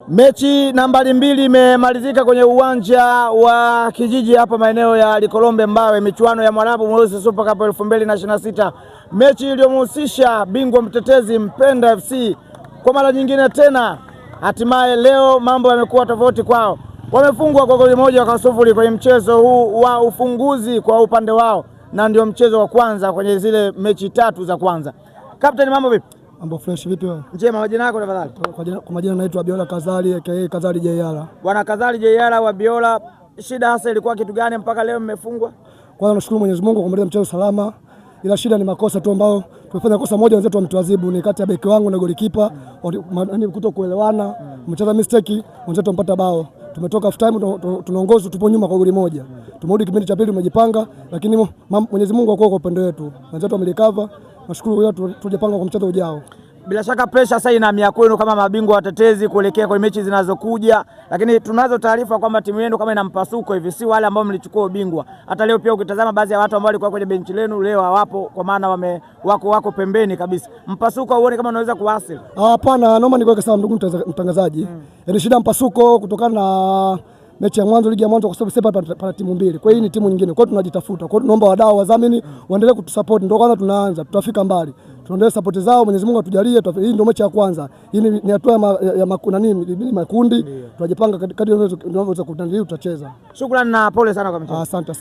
Mechi nambari 2 imemalizika kwenye uwanja wa Kijiji hapa maeneo ya Likolombe Mbawe, michuano ya Mwarabu Mweusi Super Cup 2026. Mechi iliyomhusisha bingwa mtetezi Mpenda FC kwa mara nyingine tena. Hatimaye leo mambo yamekuwa tofauti kwao. Wamefungwa kwa goli moja kwa sufuri kwenye mchezo huu wa ufunguzi kwa upande wao, na ndio mchezo wa kwanza kwenye zile mechi 3 za kwanza. Captain, mambo vipi? Mambo fresh, vipi wewe? Njema, majina yako tafadhali? Kwa majina naitwa Biola Kazali aka Kazali JR. Bwana Kazali JR wa Biola, shida hasa ilikuwa kitu gani mpaka leo mmefungwa? Kwanza nashukuru Mwenyezi Mungu kwa kumaliza mchezo salama. Ila shida ni makosa tu ambao tumefanya kosa moja, wenzetu wametuadhibu, ni kati ya beki wangu na golikipa, yani kutokuelewana, umecheza mistake, wenzetu wamepata bao. Tumetoka half time tunaongoza, tupo nyuma kwa goli moja. Tumerudi kipindi cha pili tumejipanga, lakini Mwenyezi Mungu kwa upande wetu. Wenzetu wamelikava. Nashukuru leo tujapanga kwa mchezo ujao. Bila shaka pressure sasa inahamia kwenu kama mabingwa watetezi kuelekea kwenye mechi zinazokuja, lakini tunazo taarifa kwamba timu yenu kama ina mpasuko hivi, si wale ambao mlichukua ubingwa. Hata leo pia ukitazama baadhi ya watu ambao walikuwa kwenye benchi lenu leo hawapo, kwa maana wako pembeni kabisa. Mpasuko uone kama unaweza kuasili? Hapana, naomba nikuweke sawa ndugu mtangazaji. Yaani shida mpasuko kutokana na mechi ya mwanzo, ligi ya mwanzo, kwa sababu sasa pana timu mbili. Kwa hiyo ni timu nyingine. Kwa hiyo tunajitafuta. Kwa hiyo tunaomba wadau wadhamini waendelee kutusupport. Ndio kwanza tunaanza, tutafika mbali. Tuendelee support zao, Mwenyezi Mungu atujalie. Hii ndio mechi ya kwanza. Hii ni hatua ya makundi. Tunajipanga kadri tunaweza kutandili, tutacheza. Shukrani na pole sana kwa mchezo. Asante.